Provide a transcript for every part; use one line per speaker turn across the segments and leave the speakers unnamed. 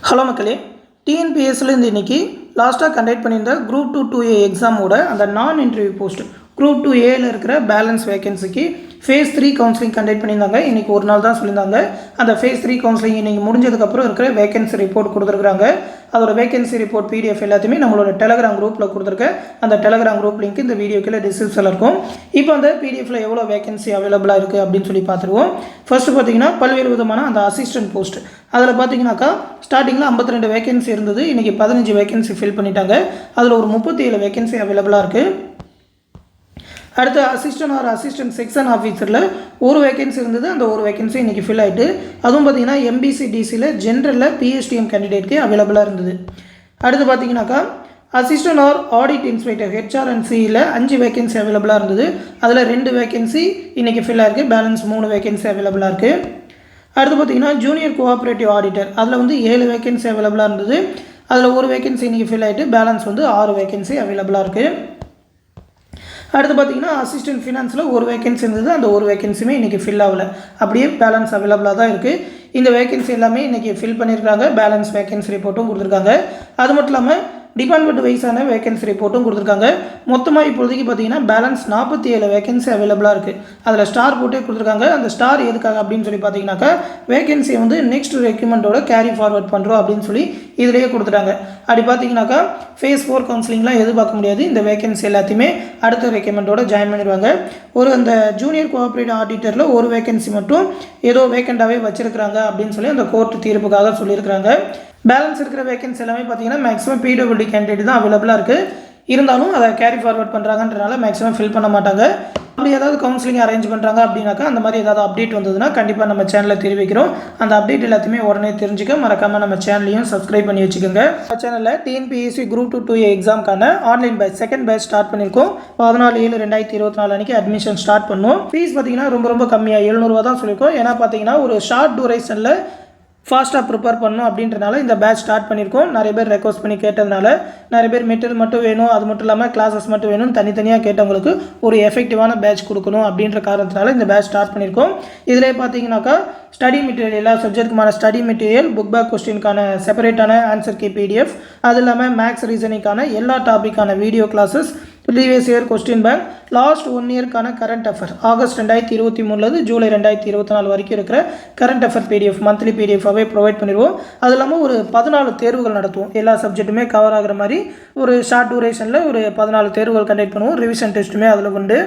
Hello மக்களே, டிஎன்பிஎஸ்சிலேருந்து இன்றைக்கி லாஸ்ட்டாக கண்டக்ட் பண்ணியிருந்த குரூப் 2 2A எக்ஸாமோட அந்த நான் இன்டர்வியூ போஸ்ட் குரூப் 2Aயில் இருக்கிற பேலன்ஸ் வேகன்சிக்கு ஃபேஸ் 3 கவுன்சிலிங் கண்டக்ட் பண்ணியிருந்தாங்க. இன்றைக்கி ஒரு நாள் தான் சொல்லியிருந்தாங்க. அந்த ஃபேஸ் 3 கவுன்சிலிங் இன்றைக்கி முடிஞ்சதுக்கப்புறம் இருக்கிற வேகன்சி ரிப்போர்ட் கொடுத்துருக்குறாங்க. அதோட வேகன்சி ரிப்போர்ட் PDF எல்லாத்தையுமே நம்மளோட டெலகிராம் குரூப்பில் கொடுத்துருக்கேன். அந்த டெலகிராம் குரூப் லிங்க் இந்த வீடியோக்குள்ள டிஸ்கிரிப்ஷனில் இருக்கும். இப்போ அந்த PDFல எவ்வளோ வேகன்சி அவைலபிளாக இருக்குது அப்படின்னு சொல்லி பார்த்துருவோம். ஃபர்ஸ்ட்டு பார்த்தீங்கன்னா பல்வேறு விதமான அந்த அசிஸ்டன்ட் போஸ்ட் அதில் பார்த்தீங்கன்னாக்கா ஸ்டார்டிங்கில் 52 வேகன்சி இருந்தது. இன்றைக்கி 15 வேகன்சி ஃபில் பண்ணிட்டாங்க. அதில் ஒரு 37 வேகன்சி அவைலபிளாக இருக்குது. அடுத்து அசிஸ்டன்ட் செக்ஷன் ஆஃபீஸரில் ஒரு வேகன்சி இருந்தது. அந்த ஒரு வேகன்சி இன்றைக்கி ஃபில் ஆகிட்டு, அதுவும் பார்த்தீங்கன்னா MBC/DC ஜென்ரலில் PSTM கேண்டிடேட்க்கு அவைலபிளாக இருந்தது. அடுத்து பார்த்தீங்கன்னாக்கா அசிஸ்டன்ட் ஆடிட் இன்ஸ்பெக்டர் HRNCயில் 5 வேகன்சி அவைலபிளாக இருந்தது. அதில் 2 வேகன்சி இன்றைக்கி ஃபில் ஆகிருக்கு. பேலன்ஸ் 3 வேகன்சி அவைலபிளாக இருக்குது. அடுத்து பார்த்தீங்கன்னா ஜூனியர் கோஆப்ரேட்டிவ் ஆடிட்டர் அதில் 7 வேகன்சி அவைலபிளாக இருந்தது. அதில் ஒரு வேகன்சி இன்றைக்கி ஃபில் ஆகிட்டு பேலன்ஸ் 6 வேகன்சி அவைலபிளாக இருக்குது. அடுத்து பார்த்தீங்கன்னா அசிஸ்டன்ட் ஃபினான்ஸில் ஒரு வேகன்சி இருந்தது. அந்த ஒரு வேகன்சியுமே இன்றைக்கி ஃபில் ஆகலை. அப்படியே பேலன்ஸ் அவைலபிளாக தான் இருக்குது. இந்த வேகன்சி எல்லாமே இன்றைக்கி ஃபில் பண்ணியிருக்காங்க. பேலன்ஸ் வேகன்சி ரிப்போர்ட்டும் கொடுத்துருக்காங்க. அது மட்டும் இல்லாமல் டிபார்ட்மெண்ட் வைஸான வேகன்சி ரிப்போர்ட்டும் கொடுத்துருக்காங்க. மொத்தமாக இப்போதைக்கு பார்த்தீங்கன்னா பேலன்ஸ் 47 வேகன்சி அவைலபிளாக இருக்குது. அதில் ஸ்டார் போட்டே கொடுத்துருக்காங்க. அந்த ஸ்டார் எதுக்காக அப்படின்னு சொல்லி பார்த்தீங்கன்னாக்கா வேகன்சியை நெக்ஸ்ட் ரெக்யூமெண்ட்டோட கேரி ஃபார்வர்ட் பண்ணுறோம் அப்படின்னு சொல்லி இதிலேயே கொடுத்துட்டாங்க. அப்படி பார்த்தீங்கன்னாக்கா ஃபேஸ் 4 கவுன்சிலிங்லாம் எதிர்பார்க்க முடியாது. இந்த வேகன்சி எல்லாத்தையுமே அடுத்த ரெக்யூமெண்ட்டோட ஜாயின் பண்ணிடுவாங்க. அந்த ஜூனியர் கோஆப்ரேட்டிவ் ஆடிட்டரில் ஒரு வேகன்சி மட்டும் ஏதோ வேக்கண்டாகவே வச்சுருக்கிறாங்க அப்படின்னு சொல்லி அந்த கோர்ட் தீர்ப்புக்காக சொல்லியிருக்கிறாங்க. பேலன்ஸ் இருக்கிற வேகன்சி எல்லாமே பார்த்தீங்கன்னா மேக்ஸிமம் PWD கேண்டிடேட் தான் அவைலபிளாக இருக்குது. இருந்தாலும் அதை கேரி ஃபார்வர்ட் பண்ணுறாங்கன்றனால மேக்ஸிமம் ஃபில் பண்ண மாட்டாங்க. அப்படி ஏதாவது கவுன்சிலிங் அரேஞ்ச் பண்ணுறாங்க அப்படின்னாக்கா அந்த மாதிரி ஏதாவது அப்டேட் வந்ததுன்னா கண்டிப்பாக நம்ம சேனலில் தெரிவிக்கிறோம். அந்த அப்டேட் எல்லாத்தையுமே உடனே தெரிஞ்சுக்க மறக்காமல் நம்ம சேனலையும் சப்ஸ்கிரைப் பண்ணி வச்சுக்கோங்க. நம்ம சேனலில் TNPSC குரூப் 2 2A எக்ஸாமுக்கான online batch second batch start பண்ணியிருக்கோம். 14/7/2024 அன்றைக்கி அட்மிஷன் ஸ்டார்ட் பண்ணுவோம். ஃபீஸ் பார்த்தீங்கன்னா ரொம்ப கம்மியாக 700 ரூபா தான் சொல்லியிருக்கோம். ஏன்னா பார்த்தீங்கன்னா ஒரு ஷார்ட் டூரேஷனில் ஃபாஸ்ட்டாக ப்ரிப்பேர் பண்ணணும் அப்படின்றனால இந்த பேட்ச் ஸ்டார்ட் பண்ணியிருக்கோம். நிறைய பேர் ரெக்வஸ்ட் பண்ணி கேட்டதுனால நிறைய பேர் மெட்டீரியல் மட்டும் வேணும், அது மட்டும் இல்லாமல் கிளாஸஸ் மட்டும் வேணும்னு தனித்தனியாக கேட்டவங்களுக்கு ஒரு எஃபெக்டிவான பேட்ச் கொடுக்கணும் அப்படின்ற காரணத்தினால இந்த பேட்ச் ஸ்டார்ட் பண்ணியிருக்கோம். இதிலே பார்த்தீங்கன்னாக்கா ஸ்டடி மெட்டீரியல் எல்லா சப்ஜெக்ட்டுக்குமான ஸ்டடி மெட்டீரியல், புக் பேக் கொஸ்டினுக்கான செப்பரேட்டான ஆன்சர் கீ PDF, அது இல்லாமல் மேக்ஸ் ரீசனிங்கான எல்லா டாப்பிக்கான video classes, previous year question bank, last 1 இயர்க்கான கரண்ட் அஃபேர் ஆகஸ்ட் 2023 ஜூலை 2024 வரைக்கும் இருக்கிற கரண்ட் அஃபேர் PDF மந்த்லி PDFாகவே ப்ரொவைட் பண்ணிடுவோம். அது இல்லாமல் ஒரு 14 தேர்வுகள் நடத்துவோம். எல்லா சப்ஜெக்ட்டுமே கவர் ஆகிற மாதிரி ஒரு ஷார்ட் டூரேஷனில் ஒரு 14 தேர்வுகள் கண்டக்ட் பண்ணுவோம். ரிவிஷன் டெஸ்ட்டுமே அதில் உண்டு.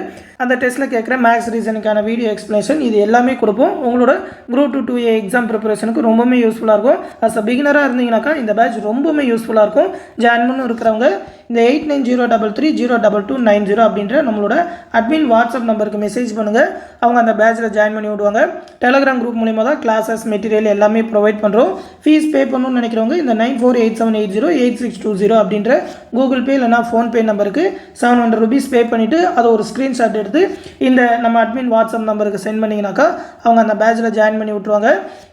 அந்த டெஸ்ட்டில் கேட்குற மேக்ஸ் ரீசனுக்கான வீடியோ எக்ஸ்ப்ளனேஷன் இது எல்லாமே கொடுப்போம். உங்களோட குரூப் 2 2A எக்ஸாம் ப்ரிப்பரேஷனுக்கு ரொம்பவுமே யூஸ்ஃபுல்லாக இருக்கும். அஸ் அ பிகினராக இருந்தீங்கன்னாக்கா இந்த பேட்ச் ரொம்பவுமே யூஸ்ஃபுல்லாக இருக்கும். ஜாயின் பண்ண இருக்கிறவங்க இந்த 8903032290 அப்படின்ற நம்மளோட அட்மின் வாட்ஸ்அப் நம்பருக்கு மெசேஜ் பண்ணுங்கள். அவங்க அந்த பேட்சில் ஜாயின் பண்ணி விடுவாங்க. டெலகிராம் குரூப் மூலிமா தான் கிளாஸஸ் மெட்டீரியல் எல்லாமே ப்ரொவைட் பண்ணுறோம். ஃபீஸ் பே பண்ணணும்னு நினைக்கிறவங்க இந்த 9487808620 அப்படின்ற கூகுள் பே இல்லைனா ஃபோன்பே நம்பருக்கு 700 rupees பே பண்ணிவிட்டு அதை ஒரு ஸ்க்ரீன்ஷாட் எடுத்து இந்த நம்ம அட்மின் வாட்ஸ்அப் நம்பருக்கு சென்ட் பண்ணிங்கனாக்கா அவங்க அந்த பேட்சில் ஜாயின் பண்ணி விட்ருவாங்க.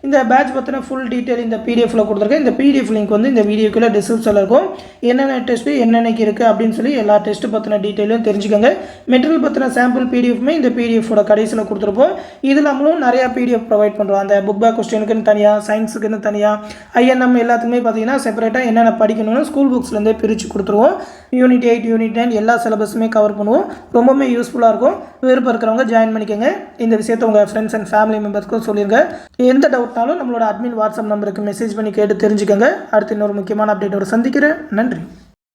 இந்த பேட்ச் பற்றின ஃபுல் டீட்டெயில் இந்த PDFல கொடுத்துருக்கேன். இந்த PDF லிங்க் இந்த வீடியோக்குள்ளே டிஸ்கிரிப்ஷனில் இருக்கும். என்னென்ன டெஸ்ட்டு என்னென்னக்கு இருக்குது அப்படின்னு சொல்லி எல்லா டெஸ்ட்டு பற்றின டீட்டெயிலும் தெரிஞ்சுக்கோங்க. மெட்டீரியல் பற்றின சாம்பிள் PDFமே இந்த PDFோட கடைசியில் கொடுத்துருப்போம். இது நம்மளும் நிறையா PDF ப்ரொவைட் பண்ணுறோம். அந்த புக் பேக் கொஸ்டினுக்குன்னு தனியாக, சயின்ஸுக்குன்னு தனியாக, INM எல்லாத்துக்குமே பார்த்தீங்கன்னா செப்பரேட்டாக என்னென்ன படிக்கணும்னு ஸ்கூல் புக்ஸ்லேருந்தே பிரித்து கொடுத்துருவோம். யூனிட் 8 யூனிட் 9 எல்லா சிலபஸுமே கவர் பண்ணுவோம். ரொம்பவுமே யூஸ்ஃபுல்லாக இருக்கும். விருப்பம் இருக்கிறவங்க ஜாயின் பண்ணிக்கோங்க. இந்த விஷயத்தை உங்கள் ஃப்ரெண்ட்ஸ் அண்ட் ஃபேமிலி மெம்பர்ஸ்க்கும் சொல்லிடுங்க. எந்த டவுட்னாலும் நம்மளோட அட்மின் வாட்ஸ்அப் நம்பருக்கு மெசேஜ் பண்ணி கேட்டு தெரிஞ்சுக்கோங்க. அடுத்து இன்னொரு முக்கியமான அப்டேட்டோட சந்திக்கிறேன். நன்றி.